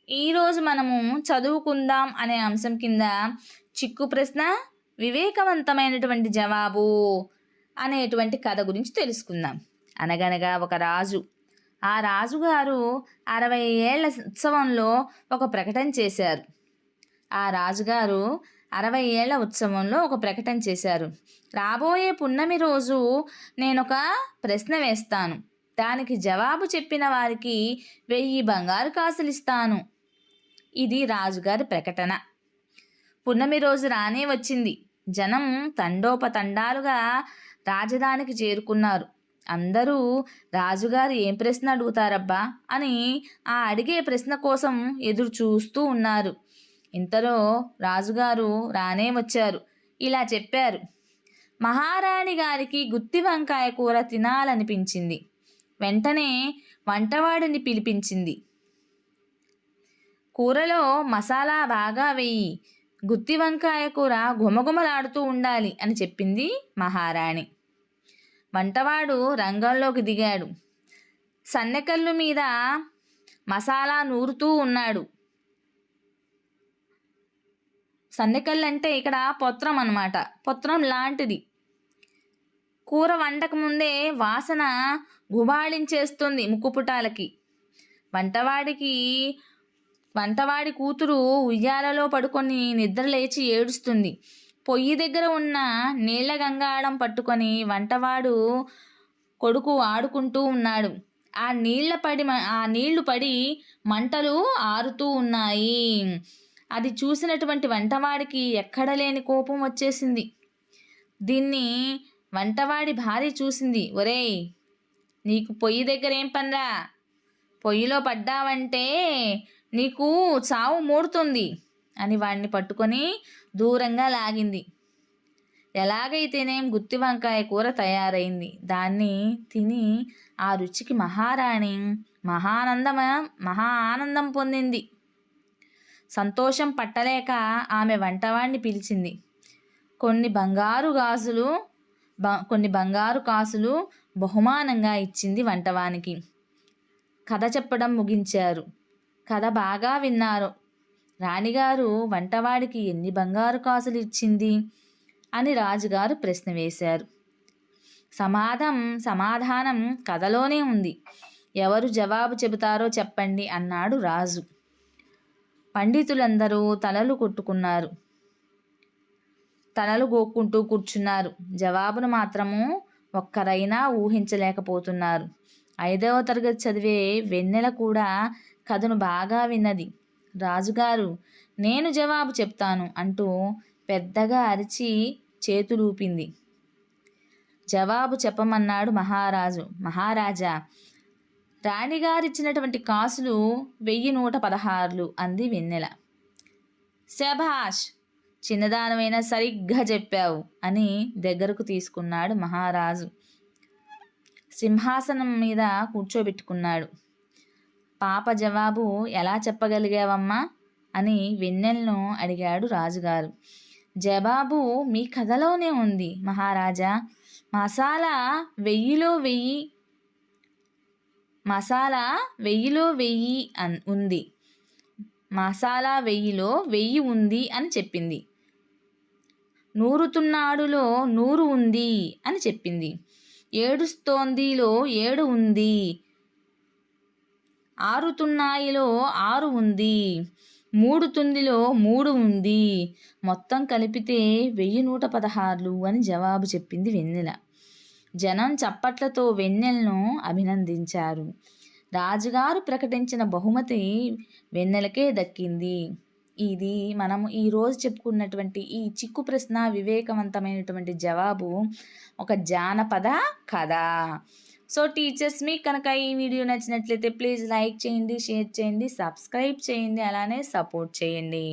ఈరోజు మనము చదువుకుందాం అనే అంశం కింద చిక్కు ప్రశ్న వివేకవంతమైనటువంటి జవాబు అనేటువంటి కథ గురించి తెలుసుకుందాం. అనగనగా ఒక రాజు. ఆ రాజుగారు 60 ఏళ్ల ఉత్సవంలో ఒక ప్రకటన చేశారు. ఆ రాజుగారు 60 ఏళ్ల ఉత్సవంలో ఒక ప్రకటన చేశారు. రాబోయే పున్నమి రోజు నేనొక ప్రశ్న వేస్తాను. దానికి జవాబు చెప్పిన వారికి 1000 బంగారు కాసులు ఇస్తాను. ఇది రాజుగారి ప్రకటన. పున్నమి రోజు రానే వచ్చింది. జనం తండోపతండాలుగా రాజధానికి చేరుకున్నారు. అందరూ రాజుగారు ఏం ప్రశ్న అడుగుతారబ్బా అని ఆ అడిగే ప్రశ్న కోసం ఎదురు చూస్తూ ఉన్నారు. ఇంతలో రాజుగారు రానే వచ్చారు. ఇలా చెప్పారు: మహారాణి గారికి గుత్తి వంకాయ కూర తినాలనిపించింది. వెంటనే వంటవాడిని పిలిపించింది. కూరలో మసాలా బాగా వెయ్యి, గుత్తి వంకాయ కూర గుమగుమలాడుతూ ఉండాలి అని చెప్పింది మహారాణి. వంటవాడు రంగంలోకి దిగాడు. సన్నెకల్లు మీద మసాలా నూరుతూ ఉన్నాడు. సన్నెకల్లు అంటే ఇక్కడ పొత్రం అన్నమాట. పొత్రం లాంటిది. కూర వండక ముందే వాసన గుబాళించేస్తుంది ముక్కుపుటాలకి. వంటవాడి కూతురు ఉయ్యాలలో పడుకొని నిద్రలేచి ఏడుస్తుంది. పొయ్యి దగ్గర ఉన్న నీళ్ల గంగాళం పట్టుకొని వంటవాడు కొడుకు ఆడుకుంటూ ఉన్నాడు. ఆ నీళ్లు పడి మంటలు ఆరుతూ ఉన్నాయి. అది చూసినటువంటి వంటవాడికి ఎక్కడలేని కోపం వచ్చేసింది. దీన్ని వంటవాడి భార్య చూసింది. ఒరేయ్, నీకు పొయ్యి దగ్గర ఏం పనిరా? పొయ్యిలో పడ్డావంటే నీకు చావు మూడుతుంది అని వాడిని పట్టుకొని దూరంగా లాగింది. ఎలాగైతేనేం గుత్తి వంకాయ కూర తయారైంది. దాన్ని తిని ఆ రుచికి మహారాణి మహా ఆనందం పొందింది. సంతోషం పట్టలేక ఆమె వంటవాడిని పిలిచింది. కొన్ని బంగారు కాసులు బహుమానంగా ఇచ్చింది వంటవానికి. కథ చెప్పడం ముగించారు. కథ బాగా విన్నారు. రాణిగారు వంటవాడికి ఎన్ని బంగారు కాసులు ఇచ్చింది అని రాజుగారు ప్రశ్న వేశారు. సమాధానం కథలోనే ఉంది. ఎవరు జవాబు చెబుతారో చెప్పండి అన్నాడు రాజు. పండితులందరూ తలలు గోక్కుంటూ కూర్చున్నారు. జవాబును మాత్రము ఒక్కరైనా ఊహించలేకపోతున్నారు. 5వ తరగతి చదివే వెన్నెల కూడా కథను బాగా విన్నది. రాజుగారు, నేను జవాబు చెప్తాను అంటూ పెద్దగా అరిచి చేతులూపింది. జవాబు చెప్పమన్నాడు మహారాజు. మహారాజా, రాణిగారిచ్చినటువంటి కాసులు 1116 అంది వెన్నెల. శభాష్, చిన్నదానమైనా సరిగ్గా చెప్పావు అని దగ్గరకు తీసుకున్నాడు మహారాజు. సింహాసనం మీద కూర్చోబెట్టుకున్నాడు. పాప జవాబు ఎలా చెప్పగలిగావమ్మా అని వెన్నెలను అడిగాడు రాజుగారు. జవాబు మీ కథలోనే ఉంది మహారాజా. మసాలా 1000 ఉంది. మసాలా 1000 ఉంది అని చెప్పింది. నూరుతున్నాడులో 100 ఉంది అని చెప్పింది. ఏడుస్తోందిలో 7 ఉంది. ఆరుతున్నాయిలో 6 ఉంది. మూడుతుందిలో 3 ఉంది. మొత్తం కలిపితే 1116 అని జవాబు చెప్పింది వెన్నెల. జనం చప్పట్లతో వెన్నెలను అభినందించారు. రాజుగారు ప్రకటించిన బహుమతి వెన్నెలకే దక్కింది. ఇది మనము ఈరోజు చెప్పుకున్నటువంటి ఈ చిక్కు ప్రశ్న వివేకవంతమైనటువంటి జవాబు ఒక జానపద కథ. సో టీచర్స్, మీకు కనుక ఈ వీడియో నచ్చినట్లయితే ప్లీజ్ లైక్ చేయండి, షేర్ చేయండి, సబ్స్క్రైబ్ చేయండి, అలానే సపోర్ట్ చేయండి.